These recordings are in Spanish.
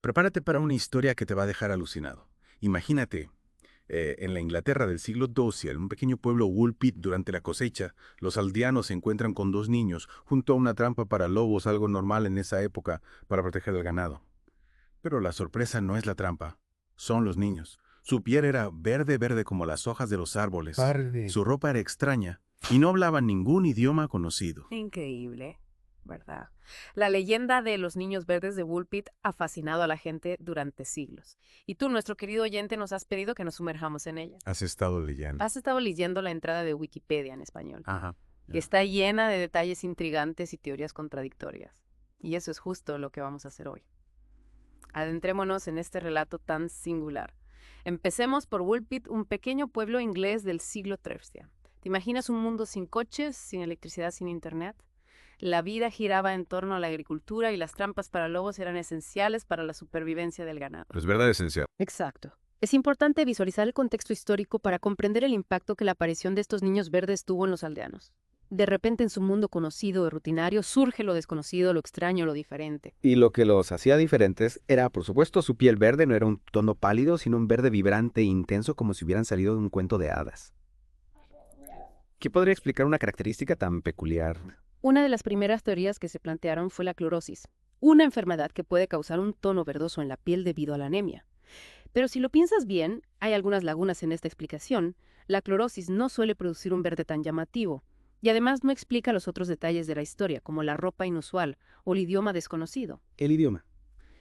Prepárate para una historia que te va a dejar alucinado. Imagínate, en la Inglaterra del siglo XII, en un pequeño pueblo Woolpit durante la cosecha, los aldeanos se encuentran con dos niños junto a una trampa para lobos, algo normal en esa época para proteger el ganado. Pero la sorpresa no es la trampa, son los niños. Su piel era verde, verde como las hojas de los árboles. Parde. Su ropa era extraña y no hablaban ningún idioma conocido. Increíble, ¿verdad? La leyenda de los niños verdes de Woolpit ha fascinado a la gente durante siglos. Y tú, nuestro querido oyente, nos has pedido que nos sumerjamos en ella. ¿Has estado leyendo? Has estado leyendo la entrada de Wikipedia en español, Ajá. que está llena de detalles intrigantes y teorías contradictorias. Y eso es justo lo que vamos a hacer hoy. Adentrémonos en este relato tan singular. Empecemos por Woolpit, un pequeño pueblo inglés del siglo XIII. ¿Te imaginas un mundo sin coches, sin electricidad, sin internet? La vida giraba en torno a la agricultura y las trampas para lobos eran esenciales para la supervivencia del ganado. Es verdad esencial. Exacto. Es importante visualizar el contexto histórico para comprender el impacto que la aparición de estos niños verdes tuvo en los aldeanos. De repente en su mundo conocido y rutinario surge lo desconocido, lo extraño, lo diferente. Y lo que los hacía diferentes era, por supuesto, su piel verde. No era un tono pálido, sino un verde vibrante e intenso, como si hubieran salido de un cuento de hadas. ¿Qué podría explicar una característica tan peculiar? Una de las primeras teorías que se plantearon fue la clorosis, una enfermedad que puede causar un tono verdoso en la piel debido a la anemia. Pero si lo piensas bien, hay algunas lagunas en esta explicación. La clorosis no suele producir un verde tan llamativo, y además no explica los otros detalles de la historia, como la ropa inusual o el idioma desconocido. El idioma.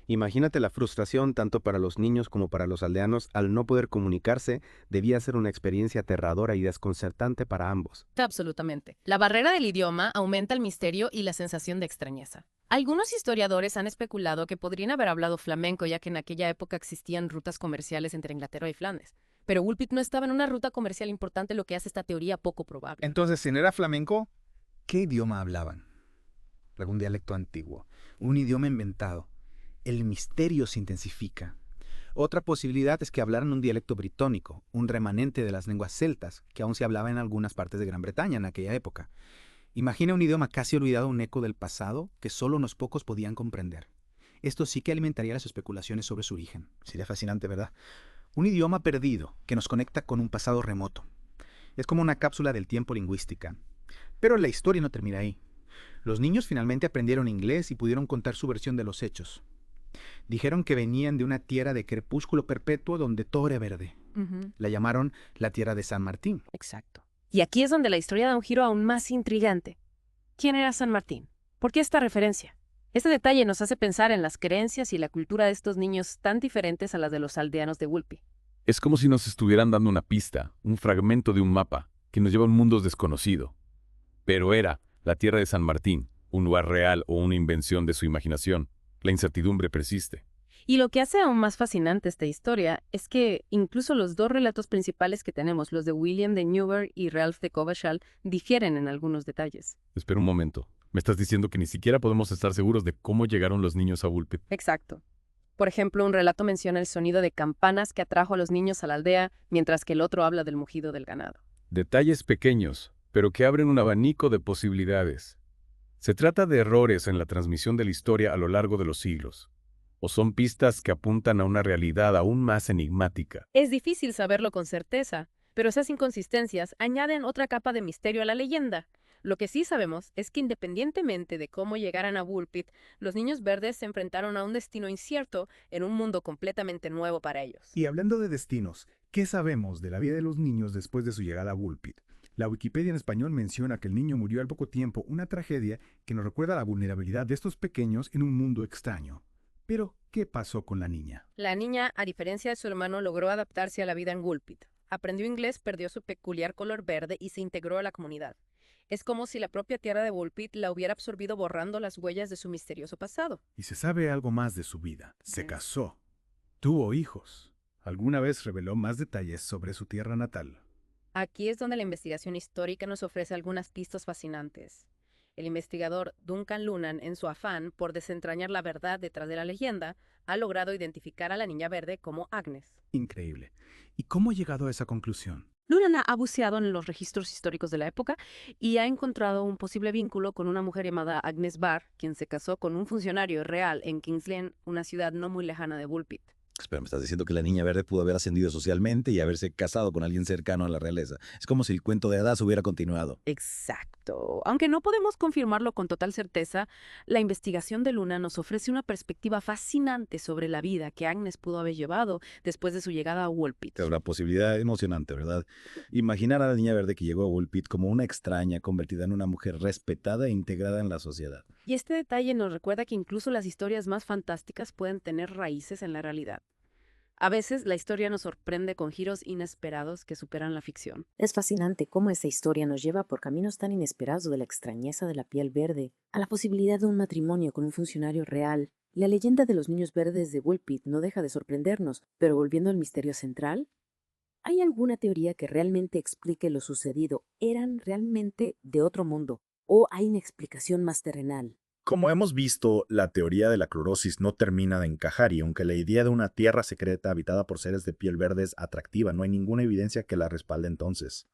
Imagínate la frustración tanto para los niños como para los aldeanos al no poder comunicarse. Debía ser una experiencia aterradora y desconcertante para ambos. Absolutamente. La barrera del idioma aumenta el misterio y la sensación de extrañeza. Algunos historiadores han especulado que podrían haber hablado flamenco, ya que en aquella época existían rutas comerciales entre Inglaterra y Flandes. Pero Woolpit no estaba en una ruta comercial importante, lo que hace esta teoría poco probable. Entonces, si no era flamenco, ¿qué idioma hablaban? ¿Algún dialecto antiguo? ¿Un idioma inventado? El misterio se intensifica. Otra posibilidad es que hablaran un dialecto britónico, un remanente de las lenguas celtas, que aún se hablaba en algunas partes de Gran Bretaña en aquella época. Imagina un idioma casi olvidado, un eco del pasado que solo unos pocos podían comprender. Esto sí que alimentaría las especulaciones sobre su origen. Sería fascinante, ¿verdad? Un idioma perdido que nos conecta con un pasado remoto. Es como una cápsula del tiempo lingüística. Pero la historia no termina ahí. Los niños finalmente aprendieron inglés y pudieron contar su versión de los hechos. Dijeron que venían de una tierra de crepúsculo perpetuo donde todo era verde. La llamaron la tierra de San Martín. Exacto. Y aquí es donde la historia da un giro aún más intrigante. ¿Quién era San Martín? ¿Por qué esta referencia? Este detalle nos hace pensar en las creencias y la cultura de estos niños tan diferentes a las de los aldeanos de Woolpit. Es como si nos estuvieran dando una pista, un fragmento de un mapa, que nos lleva a un mundo desconocido. Pero era la tierra de San Martín, un lugar real o una invención de su imaginación. La incertidumbre persiste. Y lo que hace aún más fascinante esta historia es que incluso los dos relatos principales que tenemos, los de William de Newburgh y Ralph de Covershall, difieren en algunos detalles. Espera un momento. ¿Me estás diciendo que ni siquiera podemos estar seguros de cómo llegaron los niños a Woolpit? Exacto. Por ejemplo, un relato menciona el sonido de campanas que atrajo a los niños a la aldea, mientras que el otro habla del mugido del ganado. Detalles pequeños, pero que abren un abanico de posibilidades. ¿Se trata de errores en la transmisión de la historia a lo largo de los siglos? ¿O son pistas que apuntan a una realidad aún más enigmática? Es difícil saberlo con certeza, pero esas inconsistencias añaden otra capa de misterio a la leyenda. Lo que sí sabemos es que independientemente de cómo llegaran a Woolpit, los niños verdes se enfrentaron a un destino incierto en un mundo completamente nuevo para ellos. Y hablando de destinos, ¿qué sabemos de la vida de los niños después de su llegada a Woolpit? La Wikipedia en español menciona que el niño murió al poco tiempo, una tragedia que nos recuerda la vulnerabilidad de estos pequeños en un mundo extraño. Pero, ¿qué pasó con la niña? La niña, a diferencia de su hermano, logró adaptarse a la vida en Woolpit. Aprendió inglés, perdió su peculiar color verde y se integró a la comunidad. Es como si la propia tierra de Woolpit la hubiera absorbido borrando las huellas de su misterioso pasado. Y se sabe algo más de su vida. Se casó. Tuvo hijos. ¿Alguna vez reveló más detalles sobre su tierra natal? Aquí es donde la investigación histórica nos ofrece algunas pistas fascinantes. El investigador Duncan Lunan, en su afán por desentrañar la verdad detrás de la leyenda, ha logrado identificar a la niña verde como Agnes. Increíble. ¿Y cómo ha llegado a esa conclusión? Lunan ha buceado en los registros históricos de la época y ha encontrado un posible vínculo con una mujer llamada Agnes Barr, quien se casó con un funcionario real en King's Lynn, una ciudad no muy lejana de Woolpit. Espera, me estás diciendo que la niña verde pudo haber ascendido socialmente y haberse casado con alguien cercano a la realeza. Es como si el cuento de hadas hubiera continuado. Exacto. Aunque no podemos confirmarlo con total certeza, la investigación de Luna nos ofrece una perspectiva fascinante sobre la vida que Agnes pudo haber llevado después de su llegada a Woolpit. Es una posibilidad emocionante, ¿verdad? Imaginar a la niña verde que llegó a Woolpit como una extraña convertida en una mujer respetada e integrada en la sociedad. Y este detalle nos recuerda que incluso las historias más fantásticas pueden tener raíces en la realidad. A veces la historia nos sorprende con giros inesperados que superan la ficción. Es fascinante cómo esta historia nos lleva por caminos tan inesperados, de la extrañeza de la piel verde a la posibilidad de un matrimonio con un funcionario real. La leyenda de los niños verdes de Woolpit no deja de sorprendernos, pero volviendo al misterio central, ¿hay alguna teoría que realmente explique lo sucedido? ¿Eran realmente de otro mundo? ¿O hay una explicación más terrenal? Como hemos visto, la teoría de la clorosis no termina de encajar y aunque la idea de una tierra secreta habitada por seres de piel verde es atractiva, no hay ninguna evidencia que la respalde entonces.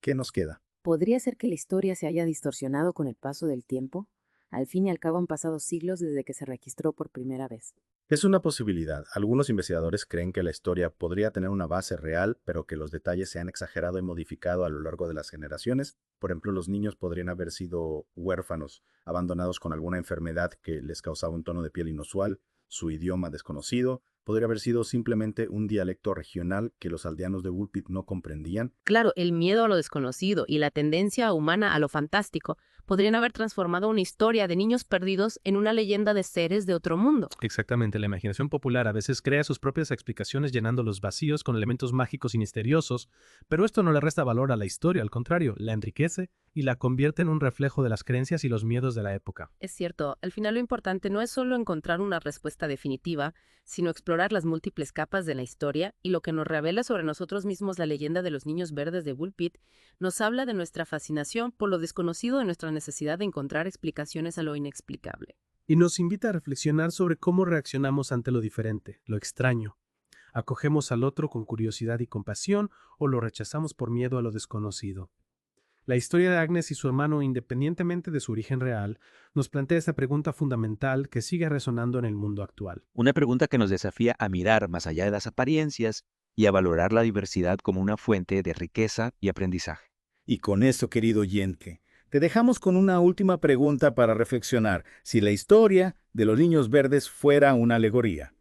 ¿Qué nos queda? ¿Podría ser que la historia se haya distorsionado con el paso del tiempo? Al fin y al cabo han pasado siglos desde que se registró por primera vez. Es una posibilidad. Algunos investigadores creen que la historia podría tener una base real, pero que los detalles se han exagerado y modificado a lo largo de las generaciones. Por ejemplo, los niños podrían haber sido huérfanos, abandonados con alguna enfermedad que les causaba un tono de piel inusual, su idioma desconocido. Podría haber sido simplemente un dialecto regional que los aldeanos de Woolpit no comprendían. Claro, el miedo a lo desconocido y la tendencia humana a lo fantástico podrían haber transformado una historia de niños perdidos en una leyenda de seres de otro mundo. Exactamente, la imaginación popular a veces crea sus propias explicaciones llenando los vacíos con elementos mágicos y misteriosos, pero esto no le resta valor a la historia, al contrario, la enriquece y la convierte en un reflejo de las creencias y los miedos de la época. Es cierto, al final lo importante no es solo encontrar una respuesta definitiva, sino explorar las múltiples capas de la historia, y lo que nos revela sobre nosotros mismos la leyenda de los niños verdes de Woolpit nos habla de nuestra fascinación por lo desconocido, de nuestra necesidad de encontrar explicaciones a lo inexplicable. Y nos invita a reflexionar sobre cómo reaccionamos ante lo diferente, lo extraño. ¿Acogemos al otro con curiosidad y compasión o lo rechazamos por miedo a lo desconocido? La historia de Agnes y su hermano, independientemente de su origen real, nos plantea esta pregunta fundamental que sigue resonando en el mundo actual. Una pregunta que nos desafía a mirar más allá de las apariencias y a valorar la diversidad como una fuente de riqueza y aprendizaje. Y con eso, querido oyente, te dejamos con una última pregunta para reflexionar. Si la historia de los niños verdes fuera una alegoría,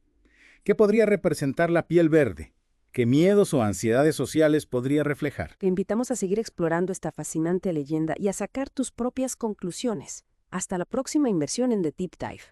¿qué podría representar la piel verde? ¿Qué miedos o ansiedades sociales podría reflejar? Te invitamos a seguir explorando esta fascinante leyenda y a sacar tus propias conclusiones. Hasta la próxima inversión en The Deep Dive.